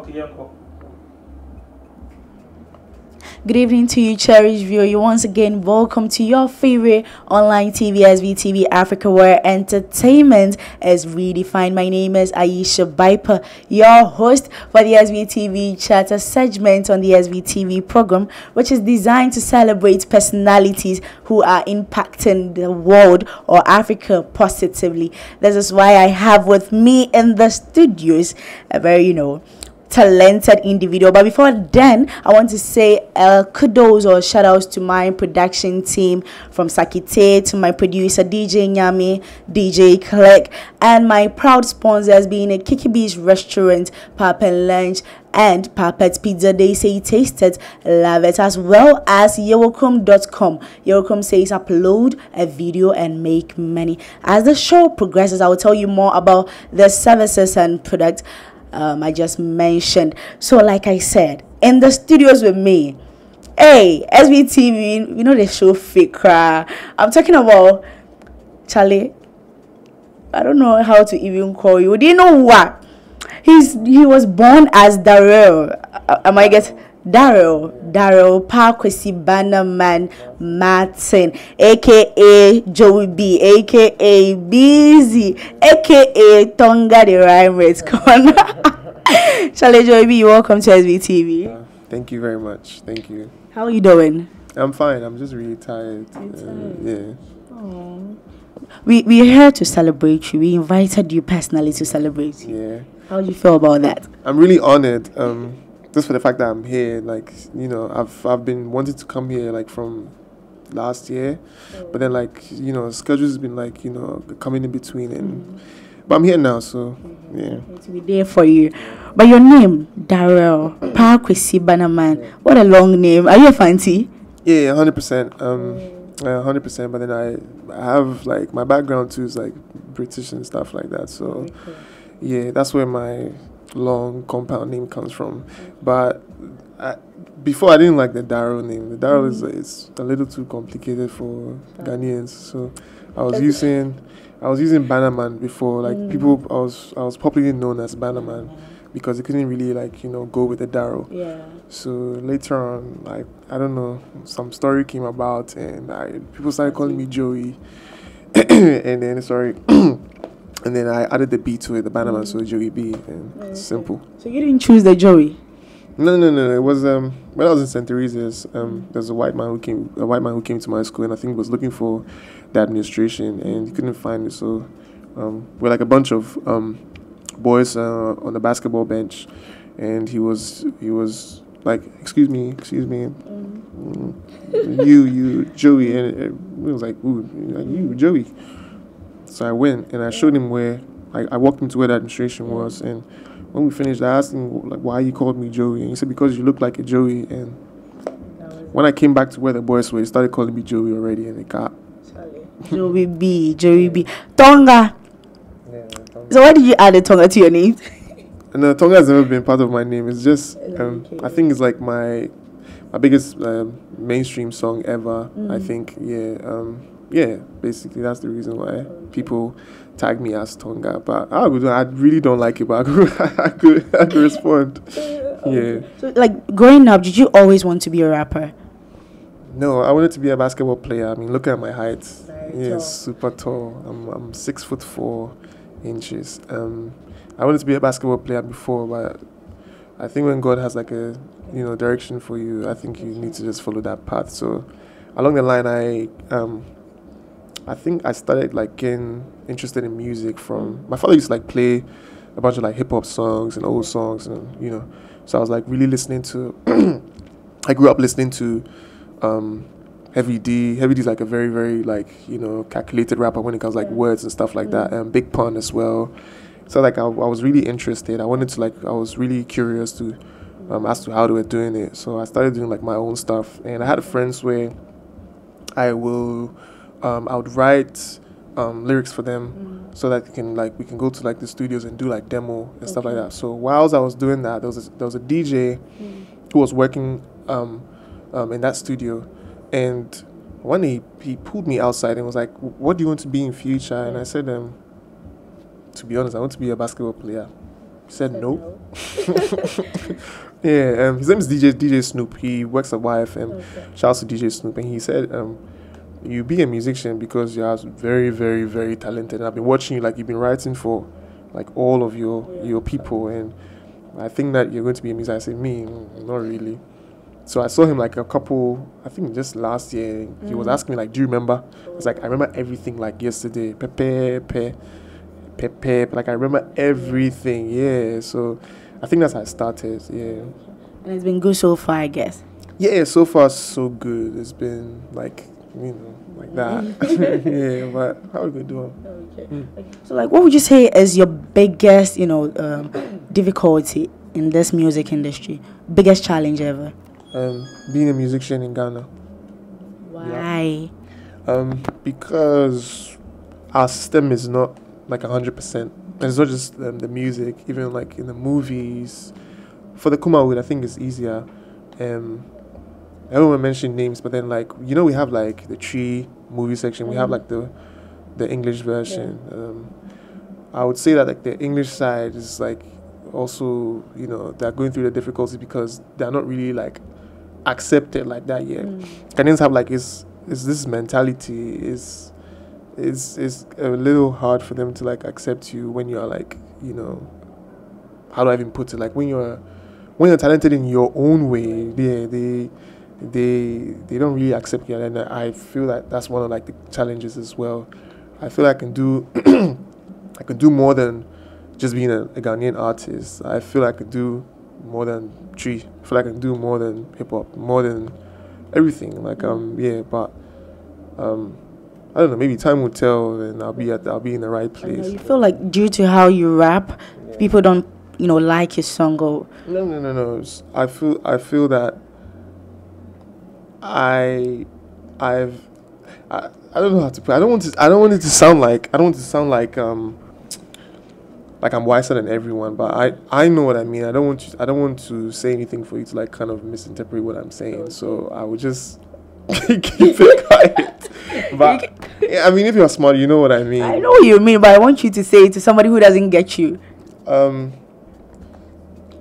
Okay, yeah, cool. Good evening to you, cherished viewer. You once again welcome to your favorite online TV, Svtv Africa, where entertainment is redefined. My name is Aisha Biper, your host for the Svtv Chatter segment on the Svtv program, which is designed to celebrate personalities who are impacting the world or Africa positively. This is why I have with me in the studios a very, talented individual. But before then, I want to say kudos or shout outs to my production team, from Sakite to my producer DJ Nyami, DJ Click, and my proud sponsors being a Kiki Beach restaurant, Papa Lunch, and Papa's Pizza. They say taste it, love it, as well as Yowocom.com. Yowocom says upload a video and make money. As the show progresses, I will tell you more about the services and products I just mentioned. So like I said, in the studios with me, hey, SBTV, you know the show fake cry. I'm talking about Charlie. I don't know how to even call you. Do you know what? He was born as Darrell. Am I get Darrell Parkwesi Bannerman Martin, aka Joey B, aka Busy, aka Tonga the Rhyme Rate. Come on. Charlie Joey B, welcome to SBTV. Thank you very much. Thank you. How are you doing? I'm fine. I'm just really tired. Yeah. Oh. We're here to celebrate you. We invited you personally to celebrate you. Yeah. How do you feel about that? I'm really honored. Just for the fact that I'm here. Like, I've been wanting to come here like from last year, but then schedules has been coming in between, and but I'm here now, so yeah. To be there for you. But your name, Darrell Parkwesi Bannerman. What a long name. Are you a fancy? Yeah, 100%. 100%. But then I have like my background too is like British and stuff like that. So yeah, that's where my long compound name comes from. But before I didn't like the Darrow name. The Darrow is a little too complicated for Ghanaians. So I was using Bannerman before. Like people, I was popularly known as Bannerman because it couldn't really go with the Darrow. Yeah. So later on, I don't know, some story came about and people started calling me Joey. and then I added the B to it, the Bannerman, so Joey B, and it's simple. So you didn't choose the Joey? No. It was when I was in St. Teresa's. There's a white man who came to my school, and I think was looking for the administration, and he couldn't find it. So we're like a bunch of boys on the basketball bench, and he was like, excuse me, you Joey, and it was like, ooh, you Joey. So I went and I showed him where I walked him to where the administration was, and when we finished, I asked him like why he called me Joey, and he said because you look like a Joey. And when I came back to where the boys were, he started calling me Joey already, and it got Joey B. Tonga. Yeah, So why did you add a Tonga to your name? No, Tonga has never been part of my name. It's just I think it's like my biggest mainstream song ever. I think yeah, basically that's the reason why people tag me as Tonga. But I really don't like it, but I could respond. Yeah. So like growing up, did you always want to be a rapper? No, I wanted to be a basketball player. I mean, look at my height. Very tall. Super tall. I'm 6'4" inches. I wanted to be a basketball player before, but I think when God has like a direction for you, I think you need to just follow that path. So along the line, I think I started like getting interested in music from my father used to like play a bunch of like hip hop songs and old songs, and so I was like really listening to I grew up listening to Heavy D. Heavy D is like a very, very like calculated rapper when it comes like words and stuff like that, and Big Pun as well. So like I was really interested. I was really curious to as to how they were doing it. So I started doing like my own stuff, and I had friends where I would write lyrics for them so that we can go to like the studios and do like demo and stuff like that. So whilst I was doing that, there was a DJ who was working in that studio, and one day he pulled me outside and was like, "What do you want to be in future?" And I said, to be honest, I want to be a basketball player. said no. Yeah, his name is DJ Snoop. He works at YFM. Okay. Shouts to DJ Snoop, and he said, "You be a musician because you are very, very, very talented. And I've been watching you, like you've been writing for, like all of your people, and I think that you're going to be a musician." I said, "Me, not really." So I saw him like a couple, I think just last year. He was asking me like, "Do you remember?" It's like I remember everything like yesterday. Pepe. Like I remember everything. Yeah. So I think that's how I started. Yeah. And it's been good so far, I guess. Yeah. So far so good. It's been like like that. Yeah. But how are we gonna do it? Okay. So, like, what would you say is your biggest, difficulty in this music industry? Biggest challenge ever? Being a musician in Ghana. Why? Because our system is not like 100%. And it's not just the music, even like in the movies. For the Kumawood, I think it's easier. I don't want to mention names, but then like we have like the Tree movie section. We have like the English version. I would say that like the English side is like also they're going through the difficulty because they're not really like accepted like that yet. Ghanaians have like is this mentality is a little hard for them to like accept you when you're like how do I even put it, like when you're talented in your own way. They don't really accept you, and I feel that that's one of like the challenges as well. I feel I can do I can do more than just being a Ghanaian artist. I feel I could do more than Tree. I feel I can do more than hip hop, more than everything. Like but I don't know. Maybe time will tell, and I'll be in the right place. You feel like due to how you rap, people don't like your song or no. I feel that I don't know how to put it. I don't want it to sound like like I'm wiser than everyone, but I know what I mean. I don't want to say anything for you to like kind of misinterpret what I'm saying. So I would just keep it quiet. But I mean, if you're smart, you know what I mean. I know what you mean, but I want you to say it to somebody who doesn't get you.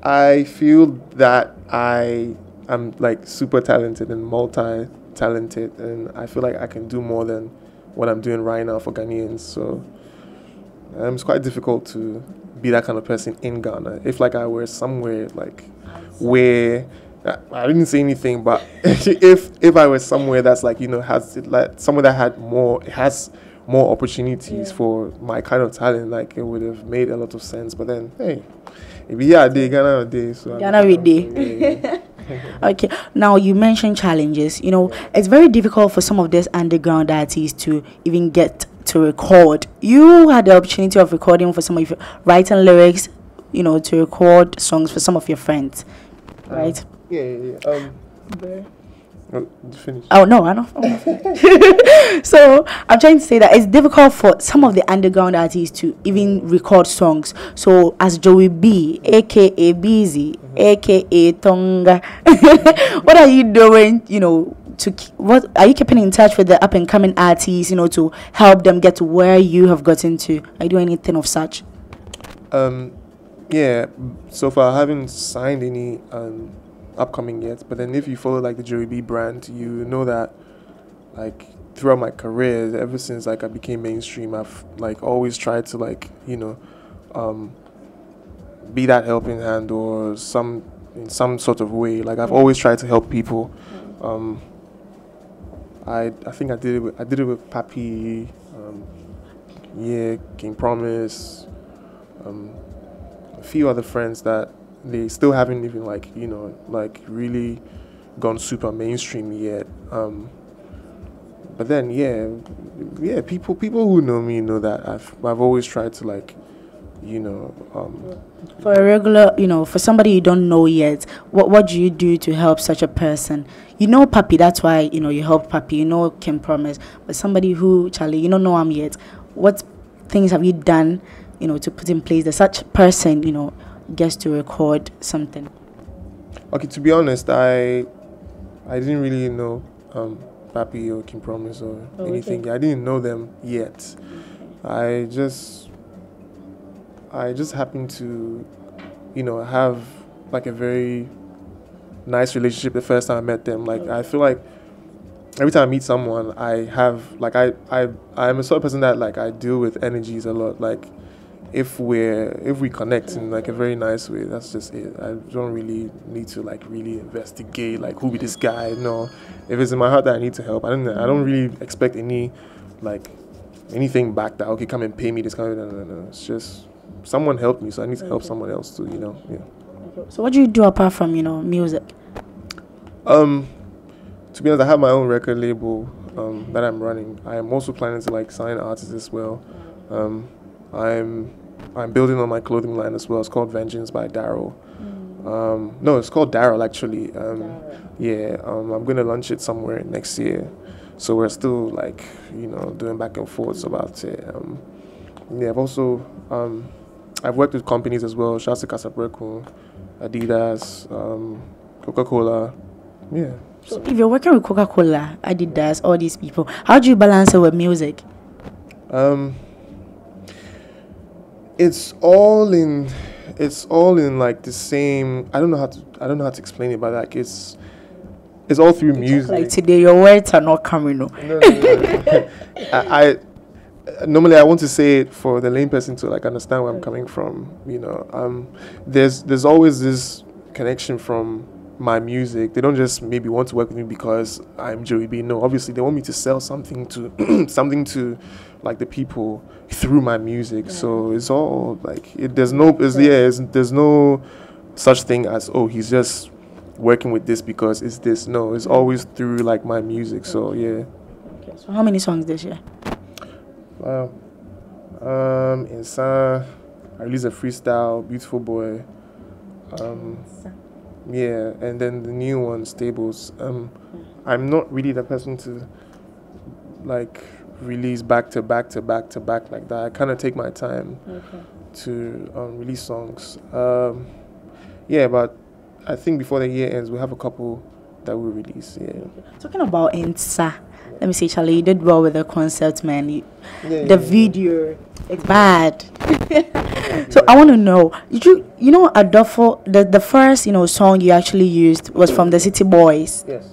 I feel that I am like super talented and multi-talented, and I feel like I can do more than what I'm doing right now for Ghanaians. So it's quite difficult to be that kind of person in Ghana. If like I were somewhere like where I didn't say anything, but if I were somewhere that's like has like somewhere that has more opportunities for my kind of talent, like it would have made a lot of sense. But then hey, maybe Ghana a day, so Ghana a day. Okay, now you mentioned challenges. It's very difficult for some of these underground artists to even get to record. You had the opportunity of recording for some of your writing lyrics, to record songs for some of your friends, right? Finish. Oh no, I don't. So I'm trying to say that it's difficult for some of the underground artists to even record songs. So as Joey B, aka Busy, aka Tonga, what are you doing? What are you keeping in touch with the up and coming artists? To help them get to where you have gotten to. Are you doing anything of such? Yeah. So far, I haven't signed any upcoming yet, but then if you follow like the Joey B brand, you know that like throughout my career, ever since like I became mainstream, I've like always tried to like be that helping hand or in some sort of way. Like I've always tried to help people. I think I did it with Papi, King Promise, a few other friends that they still haven't even like really gone super mainstream yet. But then people who know me know that I've always tried to like for a regular, for somebody you don't know yet, what do you do to help such a person? Papi, that's why you help Papi. Can Promise, but somebody who Charlie, you don't know him yet. What things have you done to put in place that such person gets to record something? Okay, to be honest, I didn't really know Papi or King Promise or anything. Okay. I didn't know them yet. I just happened to you know, have like a very nice relationship the first time I met them. Like I feel like every time I meet someone, I have like I'm a sort of person that like I deal with energies a lot. Like if we connect in like a very nice way, that's just it. I don't really need to like really investigate like who be this guy. No, if it's in my heart that I need to help, I don't really expect anything back that okay, come and pay me this kind of. No. It's just someone helped me, so I need to help someone else too. You know, yeah. So what do you do apart from music? To be honest, I have my own record label that I'm running. I am also planning to like sign artists as well. I'm building on my clothing line as well. It's called Vengeance by Daryl. No, it's called Daryl actually. Yeah, I'm gonna launch it somewhere next year. So we're still like doing back and forths about it. Yeah, I've worked with companies as well. Shouts to Casablanca, Adidas, Coca-Cola. Yeah. So if you're working with Coca-Cola, Adidas, all these people, how do you balance it with music? It's all in like the same. I don't know how to explain it, but like it's all through music. Like today, your words are not coming. No. I normally I want to say it for the lame person to like understand where I'm coming from. There's always this connection from my music. They don't just maybe want to work with me because I'm Joey B. No, obviously they want me to sell something to something to like the people through my music. Yeah. So it's all like there's no such thing as he's just working with this because it's this. No, it's always through like my music. So yeah. Okay. So how many songs this year? Inside, I released a freestyle, Beautiful Boy. Yeah, and then the new one, Stables. I'm not really the person to like release back to back like that. I kind of take my time to release songs. Yeah, but I think before the year ends, we'll have a couple that we'll release. Yeah. Talking about Insa, let me say, Charlie, you did well with the concept, man. The video, it's bad. So I want to know, did you Adolfo, the first song you actually used was from the City Boys? Yes.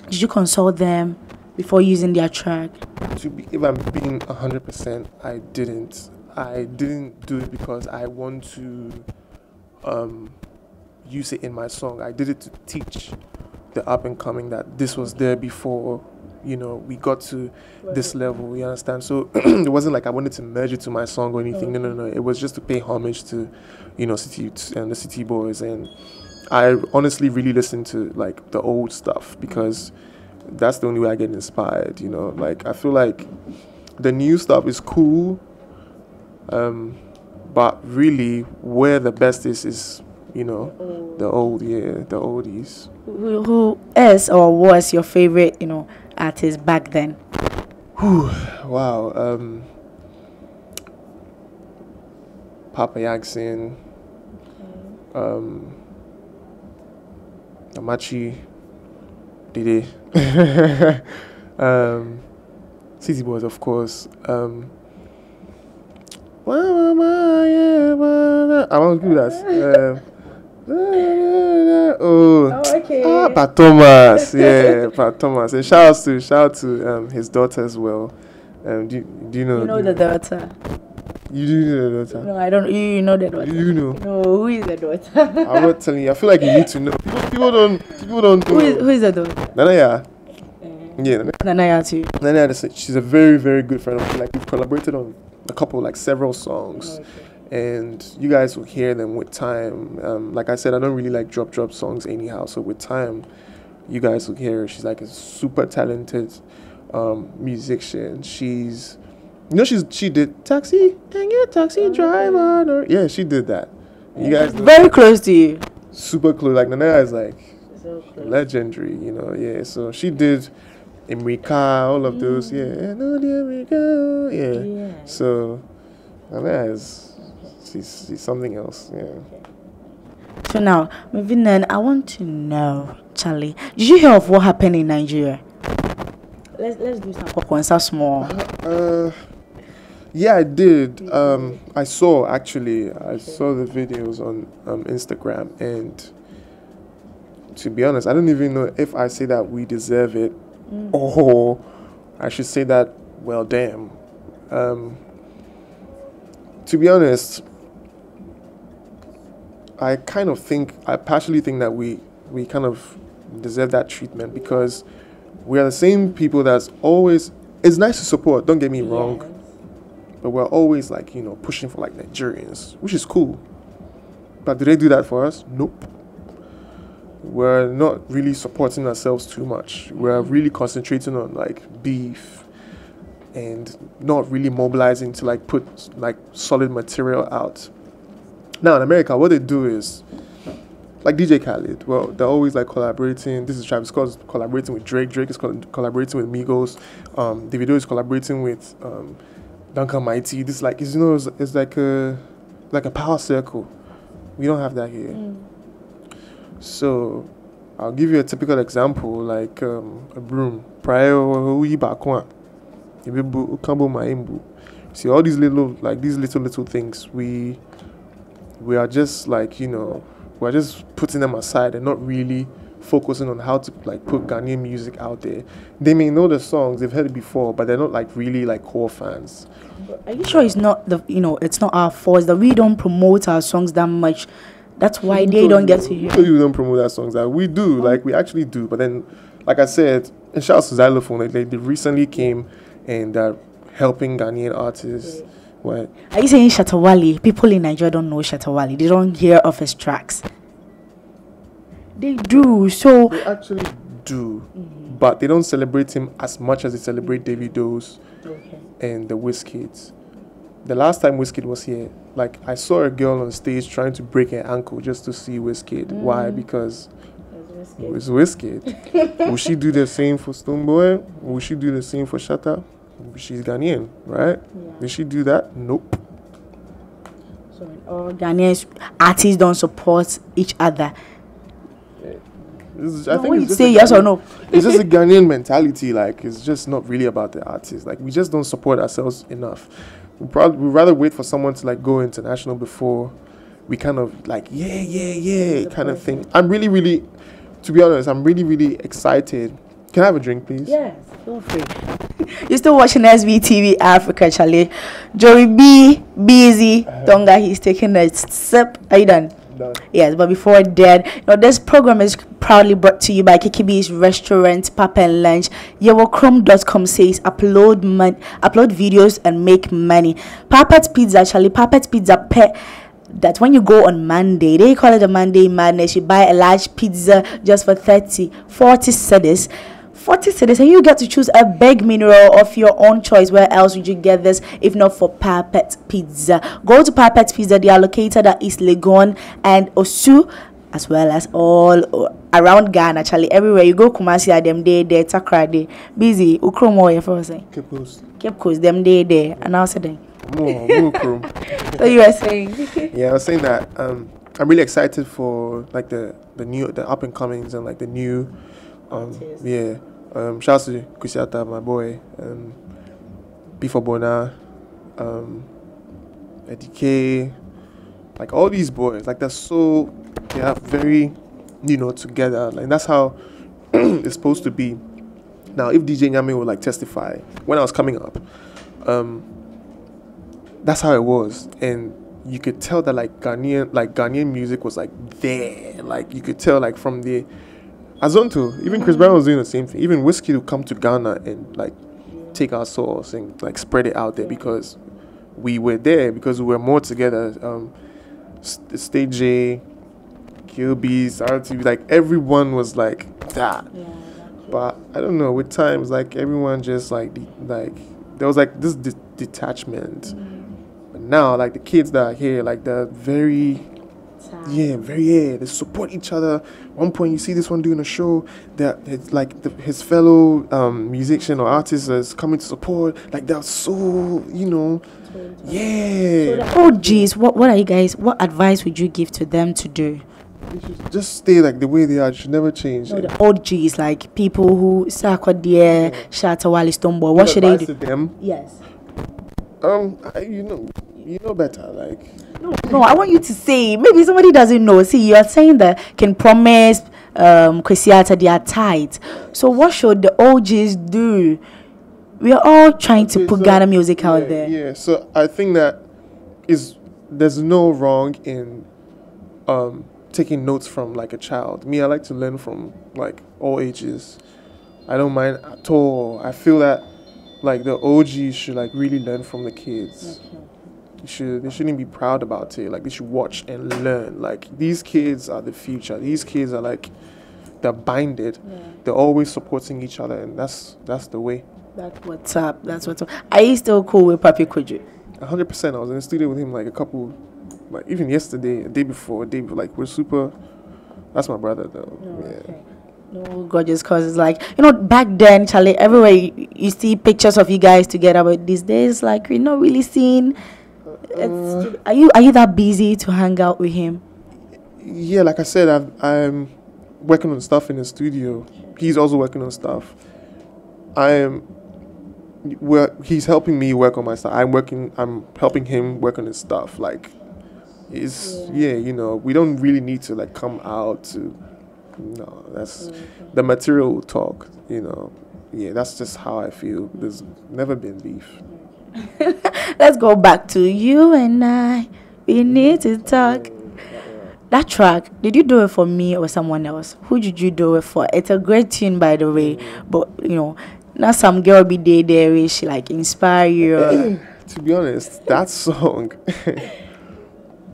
Did you consult them before using their track? If I'm being 100%, I didn't. I didn't do it because I want to use it in my song. I did it to teach the up and coming that this was there before we got to this level, you understand? So it wasn't like I wanted to merge it to my song or anything. No. It was just to pay homage to, City and the City Boys. And I honestly really listened to like the old stuff because that's the only way I get inspired, Like I feel like the new stuff is cool, but really where the best is, the oldies. Who is or was your favorite, artist back then? Wow. Papa Jackson, Amachi, Dede, City Boys, of course. I want to do that. Okay. Pat Thomas, yeah, Pat Thomas, and shout out to his daughter as well. Do you know? You know the daughter. You do know the daughter? No, I don't. You know the daughter. You know? No, who is the daughter? I'm not telling you. I feel like you need to know. People don't know. Who is the daughter? Nanaya. Yeah, Nanaya too. Nanaya, she's a very, very good friend of mine. Like we've collaborated on a couple, like several songs. Okay. And you guys will hear them with time. Like I said, I don't really like drop songs anyhow. So with time, you guys will hear her. She's like a super talented musician. She did Taxi, and your taxi driver. Or, yeah, she did that. You guys very close to you. Super close. Like Nana is like legendary. Yeah. So she did Emrika, all of those. Yeah. No, Emrika. Yeah. So Nana is. She's something else, yeah. So now, moving on, I want to know, Charlie, did you hear of what happened in Nigeria? Let's do some small. Yeah, I did. I saw actually. I saw the videos on Instagram, and to be honest, I don't even know if I say that we deserve it, or I should say that, well, damn. To be honest, I partially think that we kind of deserve that treatment because we are the same people that's always. It's nice to support. Don't get me wrong, but we're always like pushing for like Nigerians, which is cool. But do they do that for us? Nope. We're not really supporting ourselves too much. We're really concentrating on like beef and not really mobilizing to like put like solid material out. Now in America, what they do is like DJ Khaled. Well, they're always like collaborating. This is Travis Scott's collaborating with Drake. Drake is collaborating with Migos. Davido is collaborating with Duncan Mighty. This like is it's like a power circle. We don't have that here. So I'll give you a typical example, like a broom. See all these little things. We are just like we're just putting them aside and not really focusing on how to like put Ghanaian music out there. They may know the songs, they've heard it before, but they're not like really like core fans. Are you sure it's not it's not our fault that we don't promote our songs that much? That's why they don't get to hear. You don't promote our songs that we do, like we actually do. But then, like I said, and shout out to Xylophone, like they recently came and helping Ghanaian artists. What? Are you saying Shatawali? People in Nigeria don't know Shatawali. They don't hear of his tracks. They do. So they actually do, but they don't celebrate him as much as they celebrate Davido's and the Wizkids. The last time Wizkid was here, like I saw a girl on stage trying to break her ankle just to see Wizkid. Why? Because it's Wizkid. Will she do the same for Stonebwoy? Will she do the same for Shatta? She's Ghanaian, right? Yeah. Will she do that? Nope. So all Ghanaian artists don't support each other. I think it's say yes or no. It's just a Ghanaian mentality. Like it's just not really about the artists. Like we just don't support ourselves enough. We'd rather wait for someone to like go international before we kind of like kind of thing. I'm really, to be honest, I'm really excited. Can I have a drink, please? Yes, feel free. You're still watching Svtv Africa, Charlie. Joey B, busy. Tonga, he's taking a sip. Are you done? Done. Yes, but before that, this program is proudly brought to you by KKB's Restaurant, Papa and Lunch. Yewochrome.com says upload videos and make money. Papa's Pizza, Charlie. Papa's Pizza pet. That when you go on Monday, they call it a Monday Madness. You buy a large pizza just for 40 cedis. 40 cedis, and you get to choose a big mineral of your own choice. Where else would you get this if not for Papet Pizza? Go to Papet Pizza. They are located at East Legon and Osu, as well as all around Ghana. Actually, everywhere you go, Kumasi, them day there, Takra day, busy. Ukromo, you for saying. Cape Coast, them day there, and I said them. More So you were saying? Yeah, I was saying that I'm really excited for like the up and comings and like the new shout out to Kusiata, my boy, Before Bona, Eddie, like all these boys, like they are very, together. Like that's how it's supposed to be. Now, if DJ Nyame would like testify when I was coming up, that's how it was, and you could tell that like Ghanaian music was like there. Like you could tell like from the Azonto, even Chris Brown was doing the same thing. Even Wizkid would come to Ghana and like take our sauce and like spread it out there because we were there, because we were more together. Stage J, Kilby's, RTV, like everyone was like that. Yeah, but I don't know, with times like everyone just like there was like this detachment. But now like the kids that are here, like they're very they support each other. One point you see this one doing a show that it's like his fellow musician or artist is coming to support. Like they're so Oh geez, what are you guys? What advice would you give to them to do? Just stay like the way they are. Should never change. No, the OGs, like people who Sako Dear, Shatta Wali Stonebwoy. What should they do? To them? Yes. You know better. Like, No, I want you to say. Maybe somebody doesn't know. See, you are saying that Can Promise, Kwesiata, they are tight. So what should the OGs do? We are all trying to put Ghana music out there. Yeah. So I think that there's no wrong in taking notes from like a child. Me, I like to learn from like all ages. I don't mind at all. I feel that like the OGs should like really learn from the kids. Okay. They shouldn't be proud about it. Like they should watch and learn. Like these kids are the future. These kids are like they're binded. Yeah. They're always supporting each other, and that's the way. That's what's up. That's what's up. Are you still cool with Papi Kuju? 100%. I was in the studio with him like like even yesterday, a day before, like we're super. That's my brother though. Oh, yeah. Okay. No, gorgeous, cause it's like back then, Charlie. Everywhere you see pictures of you guys together, but these days, like we're not really seeing. Are you that busy to hang out with him? Yeah, like I said, I'm working on stuff in the studio. He's also working on stuff. He's helping me work on my stuff. I'm helping him work on his stuff. Like, we don't really need to like come out to. No, that's the material talk. Yeah, that's just how I feel. There's never been beef. Let's go back to you and I. We need to talk. That track, did you do it for me or someone else? Who did you do it for? It's a great tune, by the way. But not some girl be there where she like inspire you. To be honest, that song.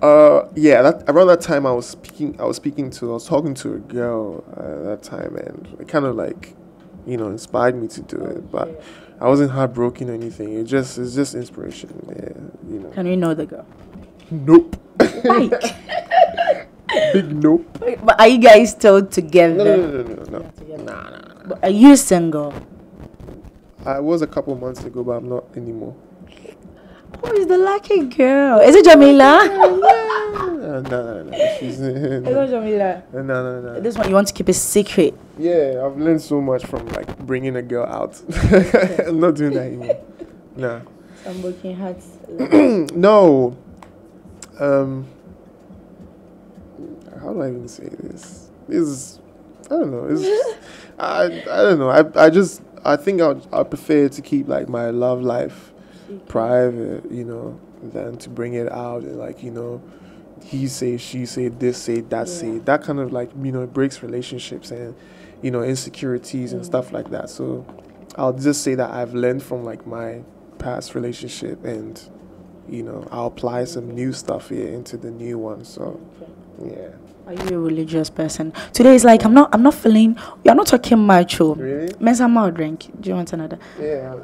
Around that time I was talking to a girl at that time, and it kind of like, inspired me to do it. But I wasn't heartbroken or anything. It's just inspiration. Yeah, Can we know the girl? Nope. Why? Big nope. But are you guys still together? No. Nah. But are you single? I was a couple months ago, but I'm not anymore. Who is the lucky girl? Is it Jamila? No. It's not Jamila. No. This one you want to keep a secret. Yeah, I've learned so much from like bringing a girl out. I'm not doing that anymore. Nah. Some broken hearts. No. How do I even say this? I don't know. I don't know. I think I prefer to keep like my love life private, than to bring it out and like, he say, she say, this say, that say. That kind of like, it breaks relationships and, insecurities and stuff like that. So I'll just say that I've learned from like my past relationship and, I'll apply some new stuff here into the new one. So, yeah. Are you a religious person? Today is like I'm not feeling. We are not talking much. Really? Mensa drink. Do you want another? Yeah.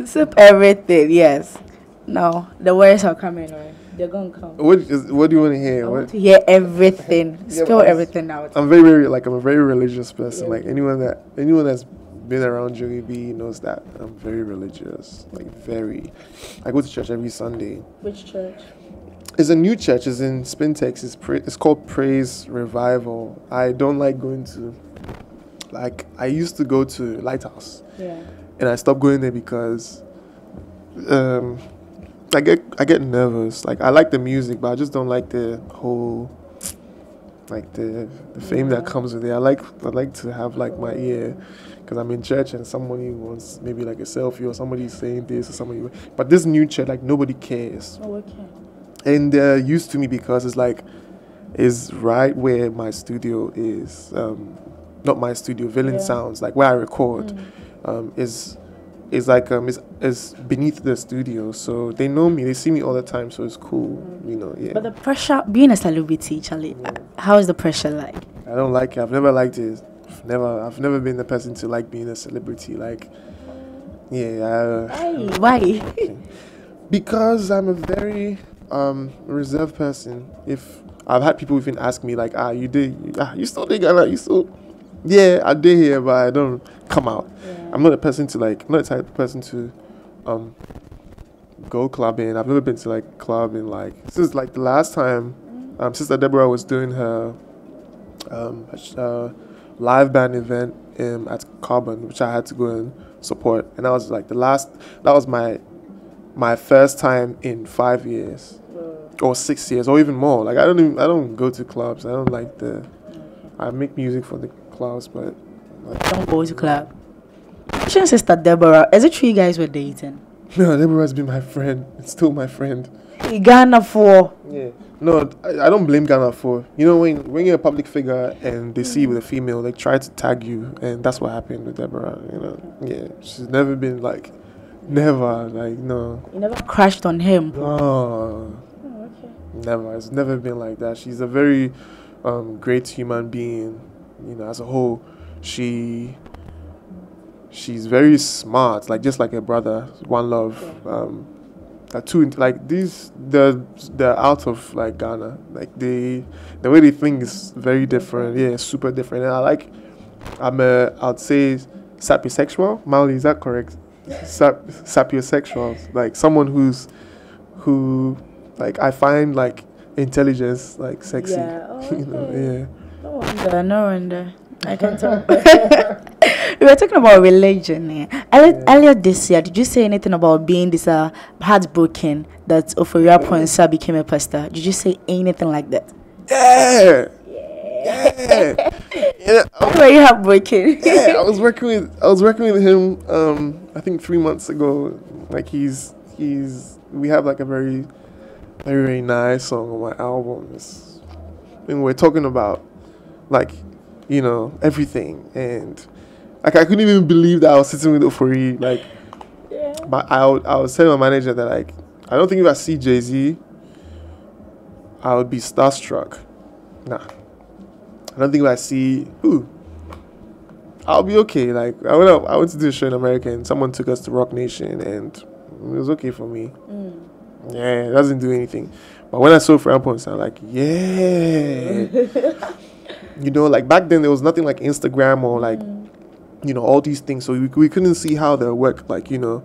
Sip everything. Yes. No, the words are coming. Right? They're gonna come. What do you want to hear? I want to hear everything. Spill everything out. I'm I'm a very religious person. Like anyone that's been around Joey B knows that I'm very religious. Like very. I go to church every Sunday. Which church? It's a new church. It's in Spintex. It's called Praise Revival. I don't like going to, like, I used to go to Lighthouse. Yeah. And I stopped going there because I get nervous. Like, I like the music, but I just don't like the whole, like, the fame that comes with it. I like to have, like, my ear, because I'm in church and somebody wants maybe, like, a selfie or somebody's saying this or somebody. But this new church, like, nobody cares. Oh, okay. And they're used to me because it's like, is right where my studio is. Not my studio, Villain Sounds, like where I record, is beneath the studio. So they know me, they see me all the time, so it's cool, yeah. But the pressure, being a celebrity, Charlie, how is the pressure like? I don't like it. I've never liked it. I've never been the person to like being a celebrity. Like, Why? Because I'm a very reserved person. If I've had people even ask me like, you still dig Ghana? You still? Yeah, I did here, but I don't come out. Yeah. I'm not a person to like, not the type of person to go clubbing. I've never been to like clubbing like since like the last time Sister Deborah was doing her live band event at Carbon, which I had to go and support, and that was like that was my first time in 5 years or 6 years or even more. Like I don't go to clubs. I don't like I make music for the clubs, but like, Don't go to club. Your sister Deborah, is it true you guys were dating? no, Deborah's been my friend. It's still my friend. Ghana for. Yeah. No, I don't blame Ghana for. You know, when you're a public figure and they see you with a female, they try to tag you, and that's what happened with Deborah. You know, yeah, she's never been like, never like no. You never crashed on him. No, Oh, okay. never. It's never been like that. She's a very great human being. You know, as a whole, she's very smart. Like just like her brother, One Love. Two like these they're out of like Ghana, like the way they think is very different. Yeah, super different. And I'd say sapiosexual. Mali, is that correct? Sapiosexual, like someone who like I find like intelligence like sexy. Yeah. Oh, okay. You know, yeah. No wonder. I can tell. We were talking about religion. Earlier this year, did you say anything about being this heartbroken that Oforia Ponsa became a pastor? Did you say anything like that? Yeah. Why were you heartbroken? Yeah, I was working with him I think 3 months ago. Like we have like a very very, very nice song on my album. And we're talking about like, you know, everything, and like I couldn't even believe that I was sitting with Ofori. Like, Yeah. but I was telling my manager that like I don't think if I see Jay-Z, I would be starstruck. Nah, I don't think if I see I'll be okay. Like I went to do a show in America, and someone took us to Rock Nation, and it was okay for me. Yeah, it doesn't do anything. But when I saw Frampons, I'm like, yeah. You know, like back then there was nothing like Instagram or like, you know, all these things. So we couldn't see how they work. Like, you know,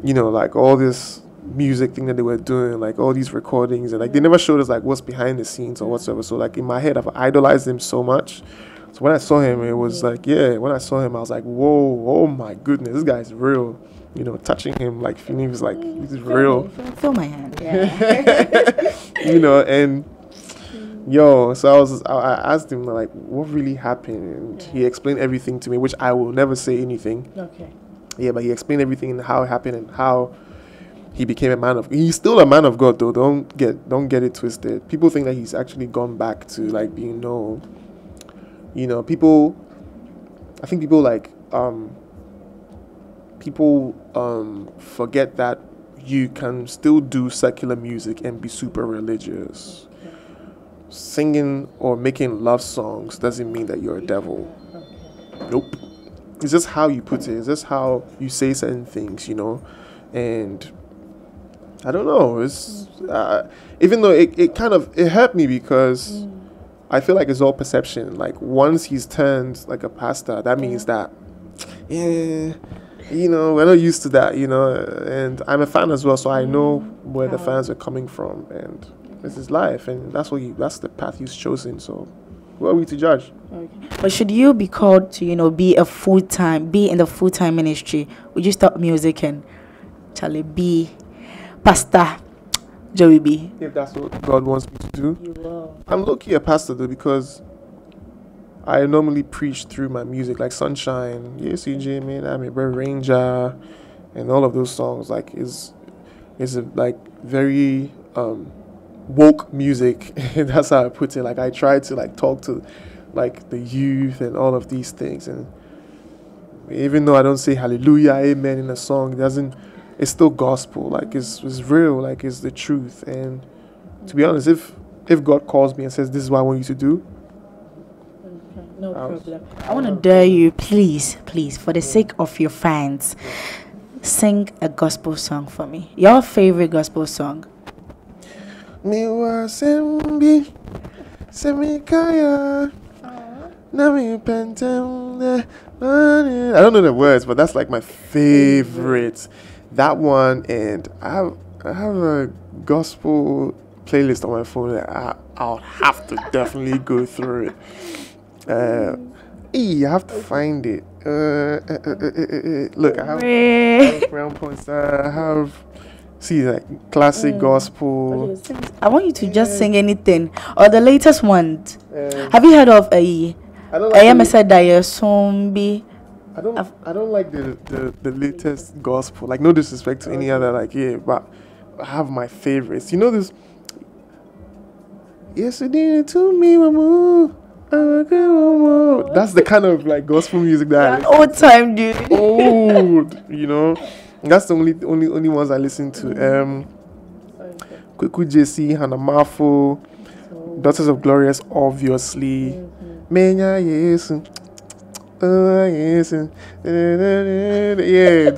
like all this music thing that they were doing, like all these recordings, and like they never showed us like what's behind the scenes or whatsoever. So like in my head, I've idolized him so much. So when I saw him, it was like, yeah, when I saw him, I was like, whoa, oh my goodness, this guy's real. You know, touching him, like feeling he was like, he's real. Feel my hand. Yeah. You know, and so I asked him like, what really happened? And he explained everything to me, which I will never say anything. Okay. Yeah, but he explained everything and how it happened and how he became a man of. He's still a man of God, though. Don't get it twisted. People think that he's actually gone back to like being known. You know, I think people like forget that you can still do secular music and be super religious. Okay. Singing or making love songs doesn't mean that you're a devil. Okay. Nope. It's just how you put it. It's just how you say certain things, you know. And I don't know. It's even though it kind of hurt me because I feel like it's all perception. Like once he's turned like a pastor, that means that you know, we're not used to that, you know. And I'm a fan as well, so I know where the fans are coming from, and this is life, and that's the path he's chosen. So who are we to judge? Okay. But should you be called to, you know, be in the full-time ministry? Would you stop music and Charlie be pastor Joey B? If that's what God wants me to do. You will. I'm low-key a pastor though, because I normally preach through my music, like Sunshine, Yes CJ, man, I'm a Red Ranger, and all of those songs like is a, like very woke music. And that's how I put it. Like I try to like talk to like the youth and all of these things, and even though I don't say hallelujah, amen in a song, it's still gospel. Like it's real, like it's the truth. And to be honest, if God calls me and says this is what I want you to do, no problem. I want to dare you, please, for the sake of your fans, sing a gospel song for me. Your favorite gospel song. Me was sembi semikaya. I don't know the words, but that's like my favorite. That one, and I have a gospel playlist on my phone that I'll have to definitely go through it. I have to find it. Look, I have brown points. I have see like classic gospel. I want you to just sing anything or the latest one. Have you heard of a? I don't like Zombie. I don't like the latest gospel. Like no disrespect to any other but I have my favorites. You know this. Yes, it did to me, mama. That's the kind of like gospel music that old time, dude. Old, you know. That's the only ones I listen to. Kweku JC, Hannah Mafo, Daughters of Glorious, obviously. Menya yes. Yes. Yeah,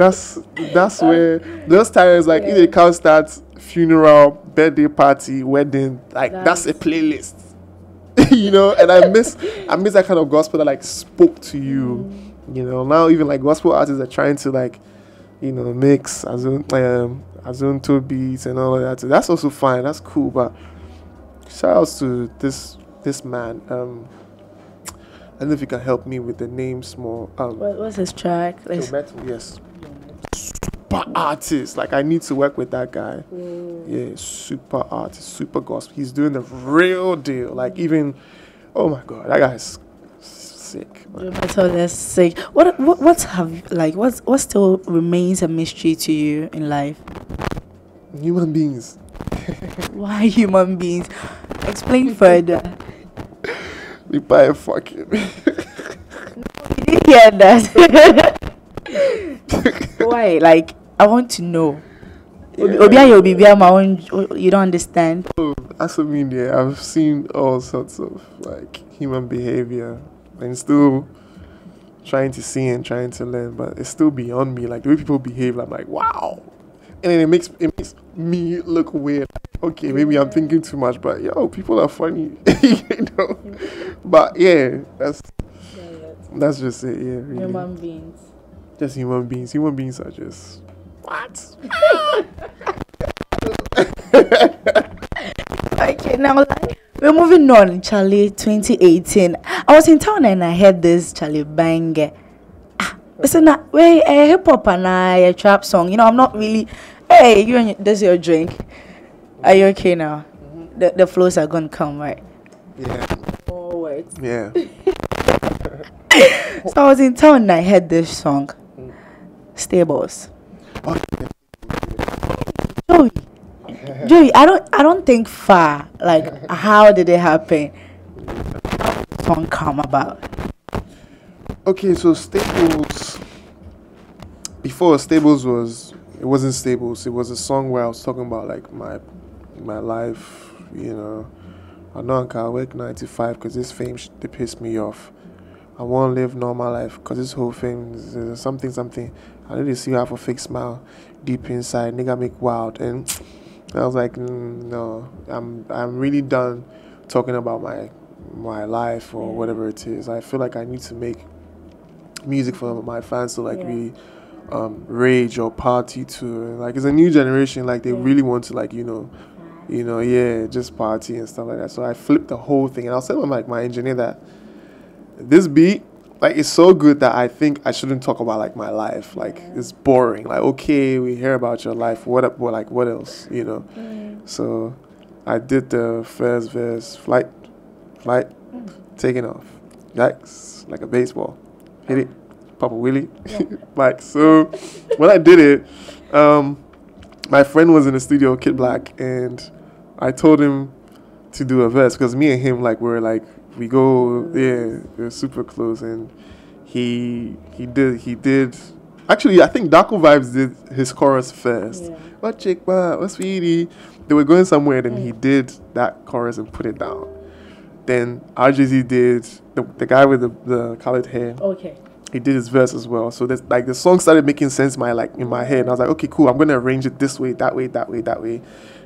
that's where those times like if they can't start funeral, birthday party, wedding, like that's a playlist. You know, and I miss that kind of gospel that like spoke to you. You know, now even like gospel artists are trying to like, you know, mix Azunto beats and all of that. So that's also fine. That's cool. But shout outs to this man. I don't know if you can help me with the name small. What's his track? Yes. Super artist. Like I need to work with that guy. Yeah, super artist, super gospel. He's doing the real deal. Like even, oh my god, that guy's sick. That's sick. What still remains a mystery to you in life? Human beings. Why human beings? Explain further. We buy a fucking. You didn't hear that. Why? Like I want to know. You don't understand. That's what I mean. Yeah, I've seen all sorts of like human behavior, and still trying to see and trying to learn, but it's still beyond me. Like the way people behave, I'm like, wow, and then it makes me look weird. Okay, maybe I'm thinking too much, but people are funny, you know. But yeah, that's just it. Yeah, really. Human beings. Just human beings. Human beings are just what? Okay, now we're moving on, Charlie. 2018. I was in town and I heard this Charlie banger. Listen, wait, a hip hop and a trap song. You know, I'm not really. Hey, this is your drink. Are you okay now? The flows are gonna come, right? Yeah. Oh wait. Yeah. So I was in town and I heard this song. Stables. Joey, I don't think far. Like, how did it happen? How did the song come about? Okay, so Stables. Before Stables it wasn't Stables. It was a song where I was talking about like my life. You know, I know I can't work 9 to 5 because this fame they piss me off. I want to live normal life because this whole fame is something. I need to see you have a fake smile deep inside. Nigga make wild. And I was like, no, I'm really done talking about my life or whatever it is. I feel like I need to make music for my fans to like really rage or party to. Like it's a new generation. Like they really want to like just party and stuff like that. So I flipped the whole thing and I was telling like my engineer that this beat, like, it's so good that I think I shouldn't talk about like my life. Like it's boring. Like, okay, we hear about your life. What else? You know. So I did the first verse, flight, taking off, yikes, like a baseball, hit it, Papa Willie, like so. When I did it, my friend was in the studio, Kid Black, and I told him to do a verse because me and him we we're super close, and he did. Actually, I think Darko Vibes did his chorus first. What chick, what sweetie? They were going somewhere, then he did that chorus and put it down. Then RJZ did the guy with the colored hair. Okay. He did his verse as well. So there's like the song started making sense in my head. And I was like, okay, cool. I'm gonna arrange it this way, that way.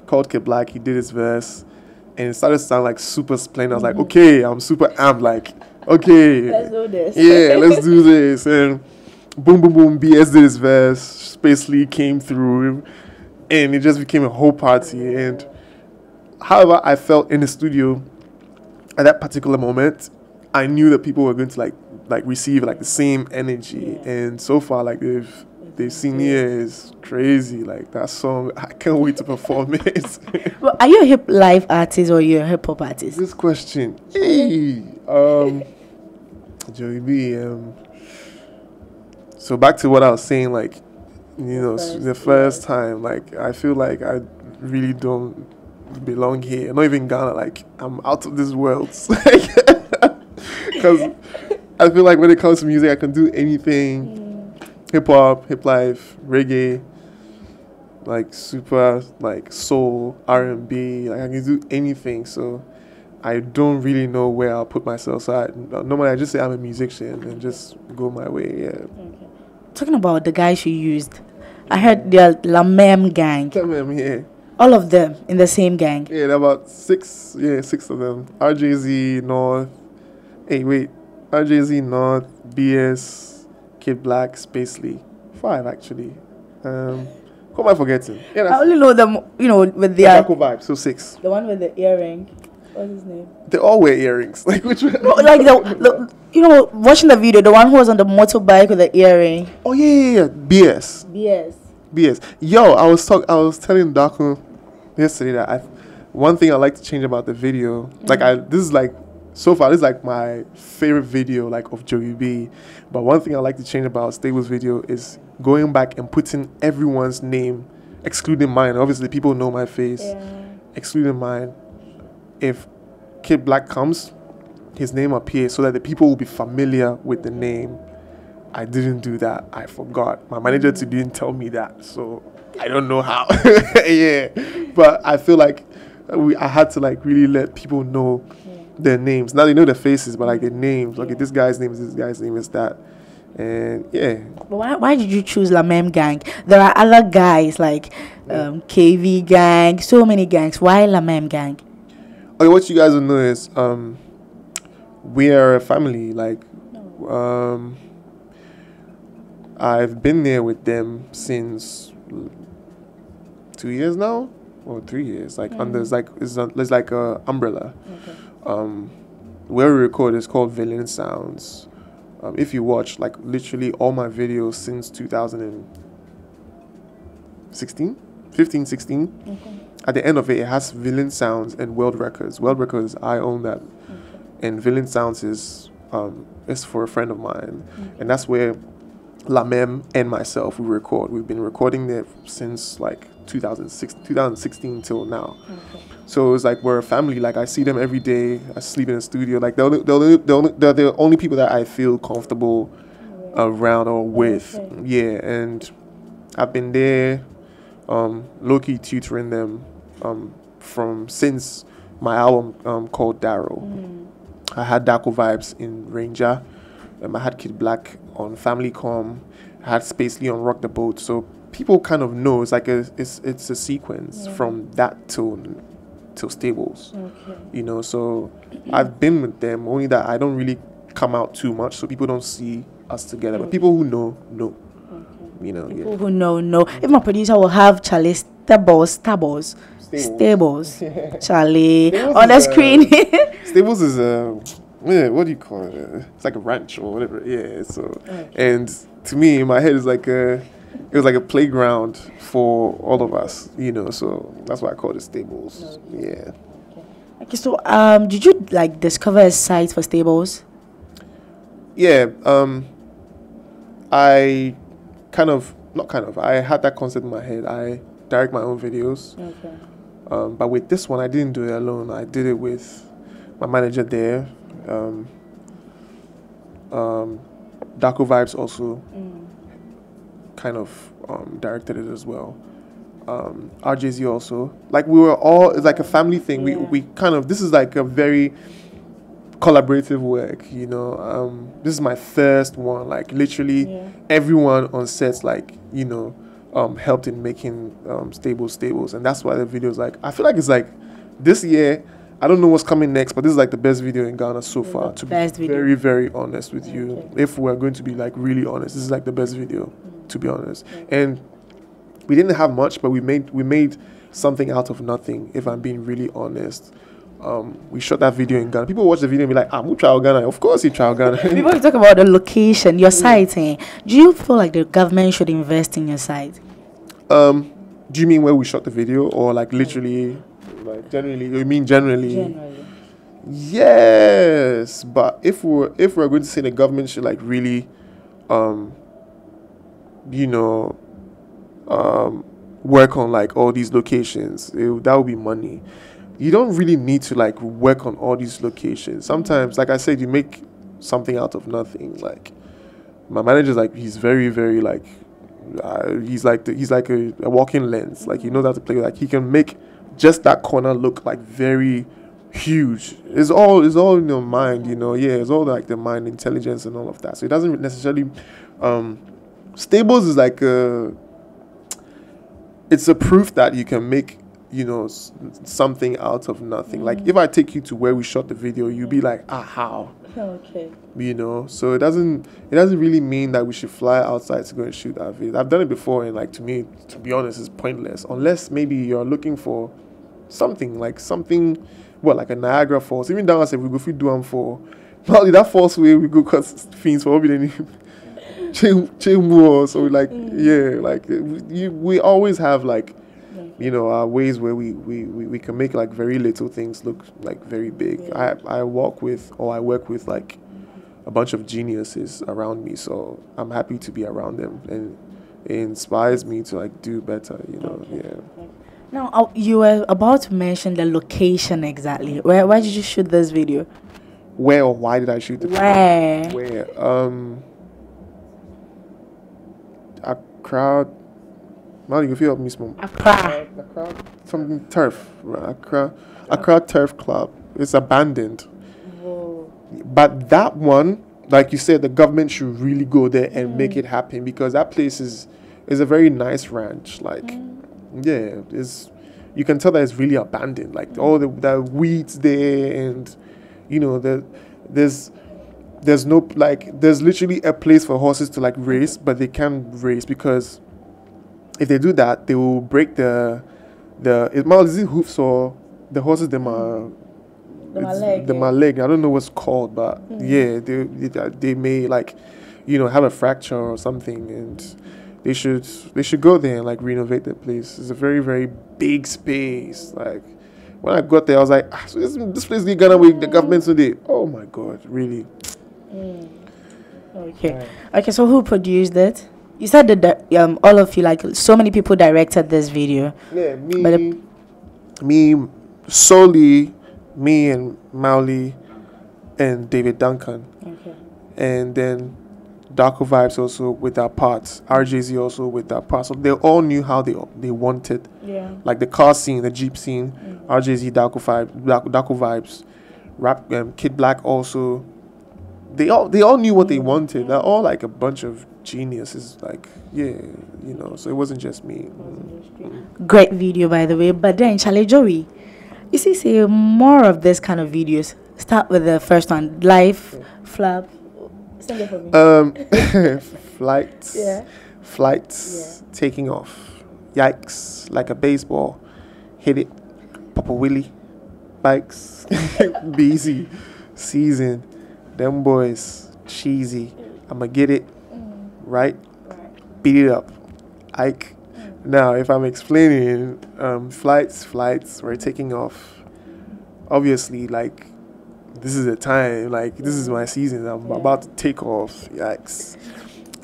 Called Kid Black. He did his verse, and it started to sound like super splendid. I was like, okay, I'm super amped. Like, okay, let's do this. Yeah, let's do this. And boom, boom, boom. BS did his verse. Space Lee came through, and it just became a whole party. And however I felt in the studio at that particular moment, I knew that people were going to like receive like the same energy, and so far like they've seen it is crazy. Like that song, I can't wait to perform it. Well, are you a hip live artist or you're a hip hop artist? This question, hey, Joey B. So back to what I was saying, like, you know, the first time, like, I feel like I really don't belong here. Not even Ghana. Like, I'm out of this world. Because I feel like when it comes to music, I can do anything. Hip hop, hip life, reggae, like super, like soul, R&B. Like I can do anything. So I don't really know where I'll put myself. So normally I just say I'm a musician and just go my way. Yeah. Okay. Talking about the guys you used, I heard they're Lamem gang. Lamem, yeah. All of them in the same gang. Yeah, there are about six of them. RJZ, North. Hey, wait. RJZ, North, BS, Kid Black, Spacely. 5 actually. Who am I forgetting? Yeah, I only know them, you know, with their vibe. So 6. The one with the earring. What's his name? They all wear earrings. Like which one? No, like the you know, watching the video, the one who was on the motorbike with the earring. Oh yeah. BS. Yo, I was telling Daku yesterday that one thing I like to change about the video, this is like so far this is like my favorite video like of Joey B. But one thing I like to change about Stable's video is going back and putting everyone's name, excluding mine. Obviously people know my face. Yeah. Excluding mine. If Kid Black comes, his name appears so that the people will be familiar with the name. I didn't do that. I forgot. My manager didn't tell me that, so I don't know how. Yeah, but I feel like I had to like really let people know their names. Now they know their faces, but like their names. Okay, this guy's name is this guy's name is that, and yeah. But why did you choose Lamem gang? There are other guys like KV gang, so many gangs. Why Lamem gang? Okay, what you guys will know is we are a family. Like I've been there with them since 2 years now, or 3 years. Like there's like a umbrella. Okay. Where we record is called Villain Sounds. If you watch like literally all my videos since 2016, 15, 16. Okay. At the end of it, it has Villain Sounds and World Records. World Records, I own that. Okay. And Villain Sounds is for a friend of mine. And that's where Lamem and myself, we record. We've been recording there since like 2016 till now. Okay. So it's like we're a family. Like I see them every day. I sleep in the studio. Like they're the only people that I feel comfortable around or with. Okay. Yeah, and I've been there low-key tutoring them since my album called Darrow. I had Darko Vibes in Ranger. I had Kid Black on Family Com. I had Spacely on Rock the Boat. So people kind of know it's like it's a sequence from that till Stables. Okay. You know, so I've been with them, only that I don't really come out too much, so people don't see us together. But people who know. Okay. You know, people who know. If my producer will have Charlie Stables, Charlie on the screen. Stables is what do you call it? It's like a ranch or whatever. Yeah. So and to me, in my head, it was like a playground for all of us. You know, so that's why I call it Stables. Okay. Yeah. Okay. So did you like discover a site for Stables? Yeah. I had that concept in my head. I direct my own videos. Okay. But with this one, I didn't do it alone. I did it with my manager there. Darko Vibes also kind of directed it as well. RJZ also. Like we were all, it's like a family thing. Yeah. We kind of, this is like a very collaborative work, you know. This is my first one. Like literally everyone on sets, like, you know, helped in making Stables, and that's why the video is like, I feel like it's like this year, I don't know what's coming next, but this is like the best video in Ghana so far, to be very, very honest with you. If we're going to be like really honest, this is like the best video, to be honest. And we didn't have much, but we made something out of nothing, if I'm being really honest. we shot that video in Ghana. People watch the video and be like, who trial Ghana? Of course he trial Ghana. Before we talk about the location, your site, do you feel like the government should invest in your site? Do you mean where we shot the video, or like literally, like generally? You mean generally? Generally. Yes, but if we're going to say the government should like really, you know, work on like all these locations, that would be money. You don't really need to like work on all these locations. Sometimes, like I said, you make something out of nothing. Like my manager's like, he's very, very like, he's like a walking lens. Like he knows how to play. Like he can make just that corner look like very huge. It's all in your mind, you know. Yeah, it's all like the mind, intelligence, and all of that. So it doesn't necessarily. Stables is like it's a proof that you can make, you know, something out of nothing. Like if I take you to where we shot the video, you'll be like, how? Okay. You know, so it doesn't really mean that we should fly outside to go and shoot that video. I've done it before, and like to me, to be honest, it's pointless unless maybe you're looking for something like a Niagara Falls. Even down, I said we go do them for. Probably that falls way we go cause things for probably Chimbo. So like we always have like, you know, our ways where we can make like very little things look like very big. I work with like a bunch of geniuses around me, so I'm happy to be around them, and it inspires me to like do better, you know. Yeah. Now, you were about to mention the location exactly. Where did you shoot this video? Where or why did I shoot the video? Where? A crowd. Man, you feel up, Miss Mom. Accra. Something turf. Accra Turf Club. It's abandoned. Whoa. But that one, like you said, the government should really go there and make it happen, because that place is a very nice ranch. Like, yeah, you can tell that it's really abandoned. Like all the weeds there, and you know there's no like there's literally a place for horses to like race, but they can't race because if they do that, they will break the is it hoofs or the horses my leg. I don't know what's called, but yeah, they may like, you know, have a fracture or something, and they should go there and like renovate the place. It's a very, very big space. Like when I got there, I was like, so this place is gonna wake the government today. Oh my God, really? Okay. Okay. So who produced it? You said that all of you, like so many people, directed this video. Yeah, me solely, me and Mauli and David Duncan. Okay. And then Darko Vibes also with their parts. RJZ also with their parts. So they all knew how they wanted. Yeah. Like the car scene, the Jeep scene, RJZ, Darko Vibes, Rap, Kid Black also. They all knew what they wanted. They're all like a bunch of geniuses. Like, yeah, you know. So it wasn't just me. Great video, by the way. But then, Charlie Joey, you see more of this kind of videos. Start with the first one. Life, flap. Sing it for me. Flights, taking off. Yikes, like a baseball. Hit it. Papa Willie. Bikes. Busy. Season. Them boys, cheesy. I'ma get it, right? Beat it up. Ike. Now, if I'm explaining flights, we're taking off. Obviously, like, this is the time. Like, this is my season. I'm about to take off. Yikes.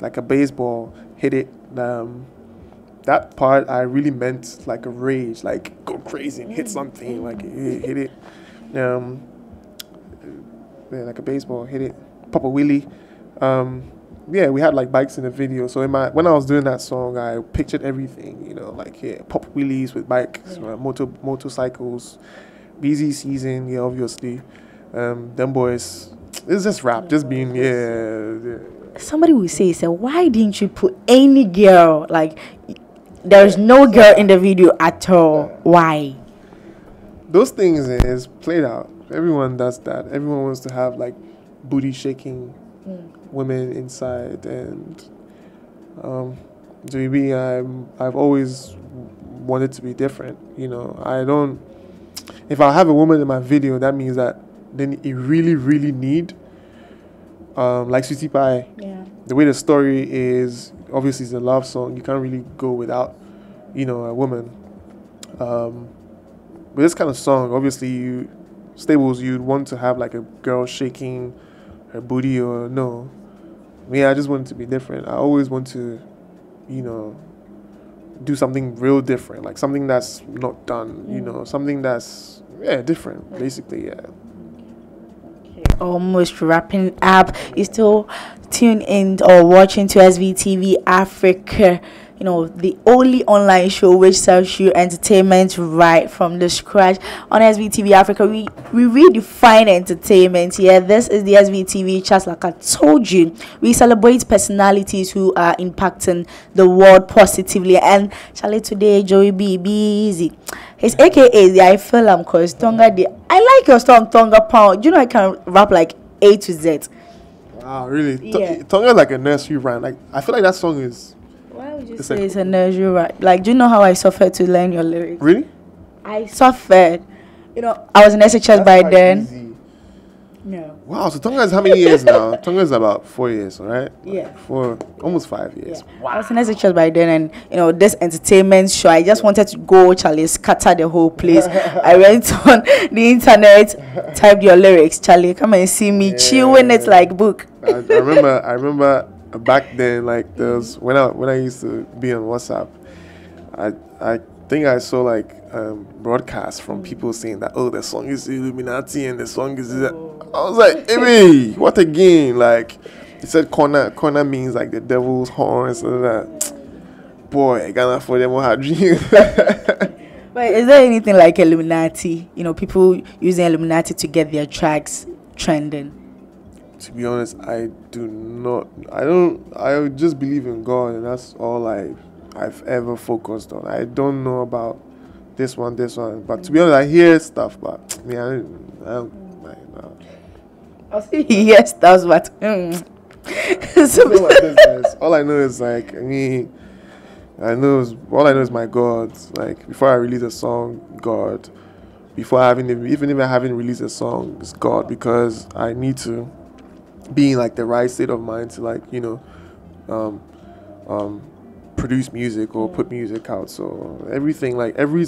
Like a baseball, hit it. That part, I really meant like a rage. Like, go crazy and hit something. Like, hit it. Yeah, like a baseball, hit it, Papa Willie. Yeah, we had like bikes in the video. So when I was doing that song, I pictured everything, you know, like Papa Willies with bikes, motorcycles, busy season, yeah, obviously. Them boys, it's just rap, just being, yeah. Somebody will say, why didn't you put any girl? Like, there's no girl in the video at all. Why? Those things is played out. Everyone does that. Everyone wants to have like booty shaking women inside, and I've always wanted to be different. You know, I don't if I have a woman in my video, that means that then it really, really need, like Svtv. Yeah. The way the story is, obviously it's a love song. You can't really go without, a woman. With this kind of song, obviously Stables, you'd want to have like a girl shaking her booty or no. Me, I just want it to be different. I always want to, do something real different, like something that's not done, something that's different, basically, yeah. Almost wrapping up. You still tune in or watching to SVTV Africa, the only online show which serves you entertainment right from the scratch. On SVTV Africa, we redefine entertainment. Yeah, this is the SVTV chat. Like I told you, we celebrate personalities who are impacting the world positively. And Charlie, today Joey B busy. His AKA I feel cause Tonga. I like your song Tonga Pound. I can rap like A to Z. Wow, really? Yeah. Tonga is like a nursery rhyme. Like I feel like that song is. Why would you say it's a nursery rhyme? Like, do you know how I suffered to learn your lyrics? Really? I suffered. I was in SHS by then. Easy. No. Wow, so Tonga is how many years now? Tonga is about 4 years, right? Yeah. Almost 5 years. Yeah. Wow. I was in SHS by then, and this entertainment show, I just wanted to go, Charlie, scatter the whole place. I went on the internet, typed your lyrics, Charlie, come and see me chewing it like book. I remember back then, like there was when I used to be on WhatsApp, I think I saw like broadcasts from people saying that the song is Illuminati and the song is I was like, hey, what again? Like it said corner means like the devil's horns and that. Boy, I got for them had dream. But is there anything like Illuminati? People using Illuminati to get their tracks trending. To be honest, I do not. I just believe in God, and that's all I've ever focused on. I don't know about this one. But to be honest, I hear stuff, but I don't. Yes, that's what. All I know is like all I know is my God. Like before I release a song, God. Even if I haven't released a song, it's God, because I need to be in like the right state of mind to like produce music or put music out. So everything, like every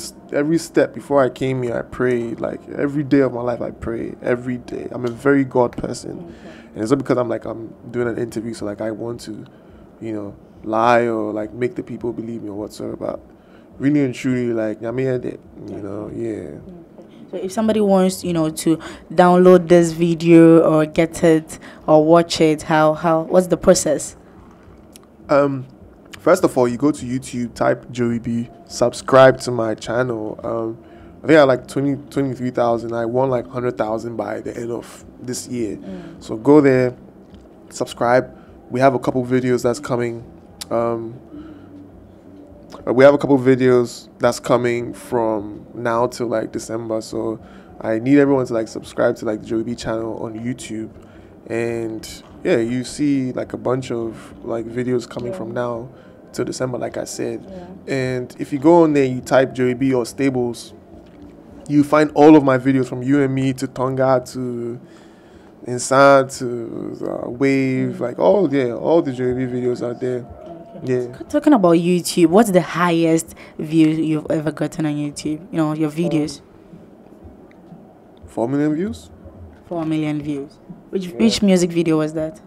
step before I came here, I prayed. Like every day of my life I pray, every day. I'm a very God person. And it's not because I'm doing an interview so like I want to lie or like make the people believe me or whatsoever, but really and truly like I made it, yeah. So if somebody wants, to download this video or get it or watch it, what's the process? First of all, you go to YouTube, type Joey B, subscribe to my channel. I think I like 23,000. I won like 100,000 by the end of this year. So go there, subscribe. We have a couple videos that's coming. We have a couple videos that's coming from now till like December. So I need everyone to like subscribe to like the Joey B channel on YouTube. And yeah, you see like a bunch of like videos coming from now till December, like I said. And if you go on there, you type Joey B or Stables, you find all of my videos from You and Me to Tonga to Inside to Wave, like all the Joey B videos out there. Yeah. Talking about YouTube, what's the highest view you've ever gotten on YouTube? Your videos. 4 million views. 4 million views. Which music video was that?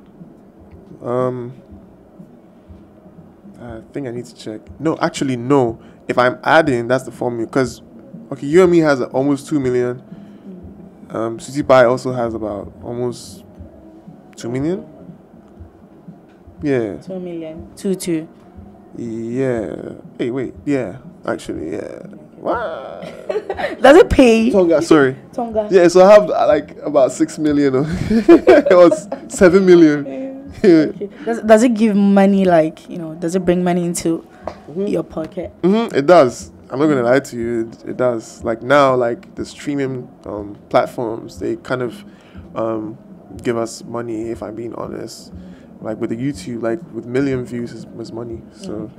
I think I need to check. No, actually no. If I'm adding, that's the 4 million. Because You and Me has almost 2 million. Svtv also has about almost 2 million. Yeah. 2 million. 2. Yeah. Hey, wait. Yeah. Actually, yeah. Wow. Does it pay? Tonga, sorry. Tonga. Yeah, so I have like about 6 million. It was 7 million. Okay. Does it give money, like, does it bring money into your pocket? It does. I'm not gonna lie to you, it does. Like now, like the streaming platforms, they kind of give us money, if I'm being honest. Like with the YouTube, like with million views is money. So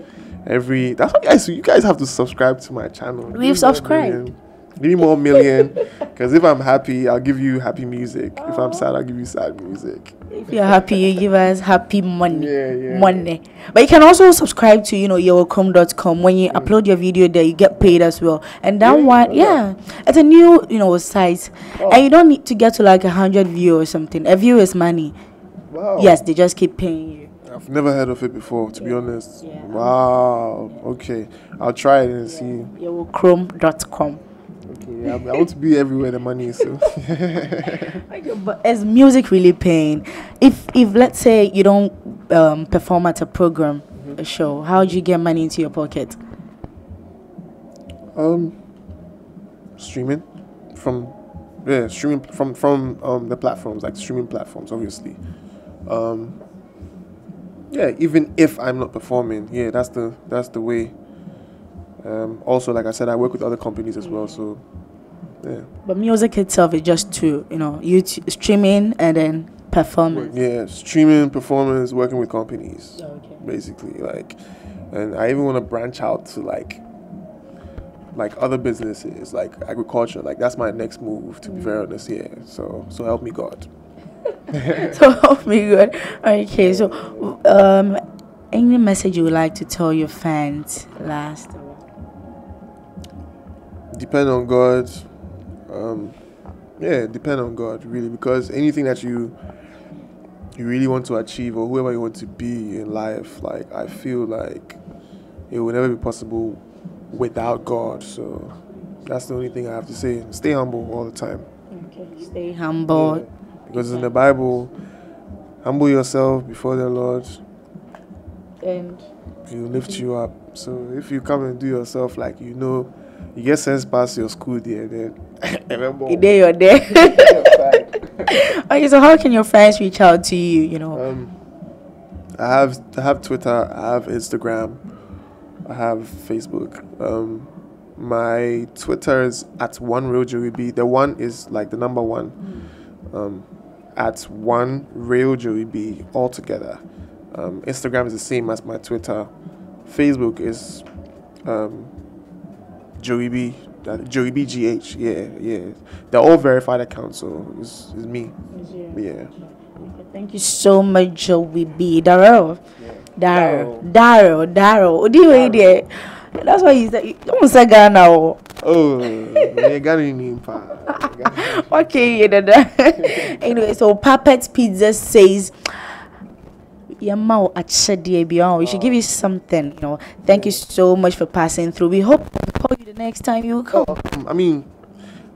that's why you guys have to subscribe to my channel. We've subscribed. Give me more million. Because if I'm happy, I'll give you happy music. If I'm sad, I'll give you sad music. If you're happy, you give us happy money. Yeah. Money. But you can also subscribe to, yowocom.com. When you upload your video there, you get paid as well. And that one, it's a new, site. And you don't need to get to like 100 views or something. A view is money. Wow. Yes, they just keep paying you. I've never heard of it before, to be honest. Yeah. Wow. Okay. I'll try it and see. Yowocom.com. Okay, I want to be everywhere the money is. So. Okay, but is music really paying? If let's say you don't perform at a program, a show, how do you get money into your pocket? Streaming from the platforms, like streaming platforms, obviously. Even if I'm not performing, that's the way. Also, like I said, I work with other companies as well, so yeah. But music itself is just two, YouTube streaming and then performance. Yeah, streaming, performance, working with companies, basically. basically. And I even want to branch out to like other businesses, like agriculture. Like that's my next move, to be very honest. Yeah. So help me God. So help me God. Okay. So, any message you would like to tell your fans last? Depend on God. Depend on God, really, because anything that you really want to achieve, or whoever you want to be in life, like I feel like it will never be possible without God. So that's the only thing I have to say. Stay humble all the time. Okay, stay humble. Yeah, because in the Bible, humble yourself before the Lord, and He will lift you up. So if you come and do yourself like you get sense past your school there, then you're there. Okay, so how can your fans reach out to you? I have Twitter, I have Instagram, I have Facebook. My Twitter is at @1RealJoeyB. The one is like the number one. At @1RealJoeyB all together. Instagram is the same as my Twitter. Facebook is JoeyB. JoeyB GH. Yeah. They're all verified accounts, so it's me. Yeah. Thank you so much, JoeyB. Darryl. What do you mean there? That's why you said you almost said Ghana. Oh, Ghana. Okay, anyway, so Puppet Pizza says we should give you something, Thank you so much for passing through. We hope to call you the next time you come. I mean,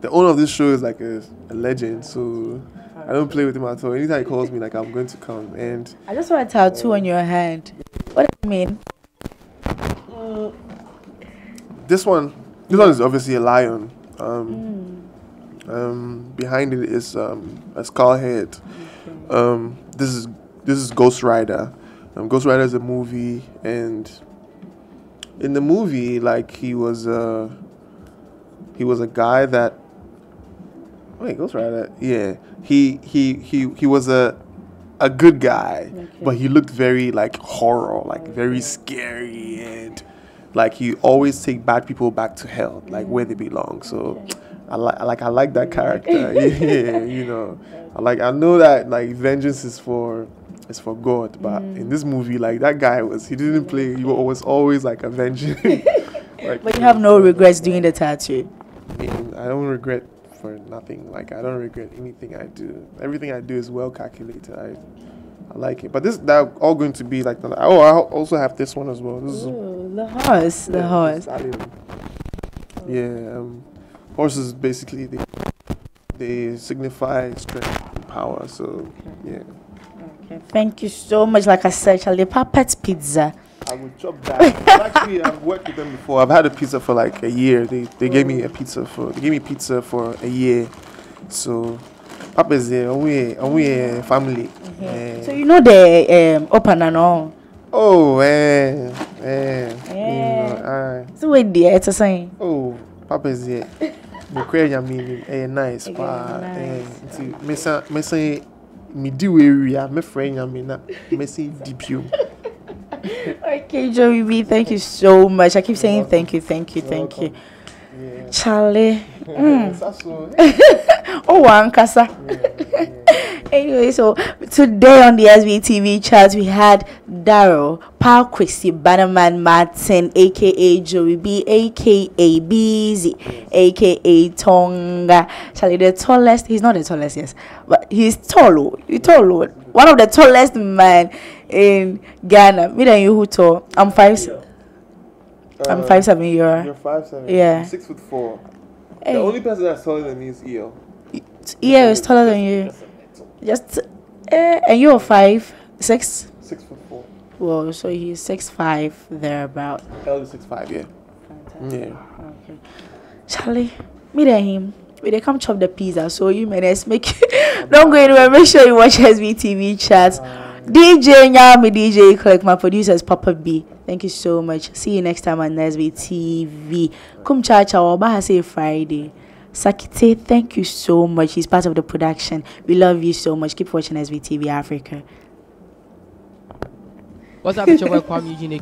the owner of this show is like a legend, so I don't play with him at all. Anytime he calls me, like I'm going to come. And I just want a tattoo on your hand. What does it mean? This one is obviously a lion. Behind it is a skull head. This is Ghost Rider. Ghost Rider is a movie, and in the movie, like he was a guy that. Wait, Ghost Rider. Yeah, he was a good guy, but he looked very like horror, like very scary, and like he always take bad people back to hell, like where they belong. So I like that character. Yeah, I know that like vengeance is for God, but in this movie, like that guy he didn't play. He was always like avenging. But you have no regrets doing the tattoo. I don't regret for nothing. Like I don't regret anything I do. Everything I do is well calculated. I like it. But they're all going to be like I also have this one as well. This is the horse. The horse. Yeah. Horses basically they signify strength and power. So yeah. Okay. Thank you so much. Like I said, Charlie, Puppet Pizza. I would chop that. Actually, I've worked with them before. I've had a pizza for like a year. They gave me pizza for a year. So Papa's there. We family. So you know the open and all. Oh, So wait there, it's a sign. Oh, Papa's there. Nice. Me do area, my friend, me say deep you. Okay, JoeyB, thank you so much. I keep saying thank you. Yeah. Charlie. That's Oh, one kasa. Anyway, so today on the SVTV chat we had Daryl, Paul Chrissy, Bannerman Martin, aka Joey B, aka Beezy, aka Tonga. Charlie, the tallest. He's not the tallest, yes, but he's tall. He's tall. One of the tallest man in Ghana. Me and you who tall? I'm 5'7". I'm 5'7". You're 5'7". Yeah. I'm 6'4". Hey. The only person that's taller than me is EO. EO is taller than you. Just and you're 5'6". 6'4". Well, so he's 6'5" thereabout. L is 6'5", yeah. Yeah. Okay. Charlie, me and him. They come chop the pizza, so you menace make don't go anywhere. Make sure you watch SVTV chats. DJ Nyami, DJ Click, my producers Papa B. Thank you so much. See you next time on SVTV. Come chacha or say Friday. Sakite, thank you so much. He's part of the production. We love you so much. Keep watching SVTV Africa. What's up with your boy Kwame Eugene?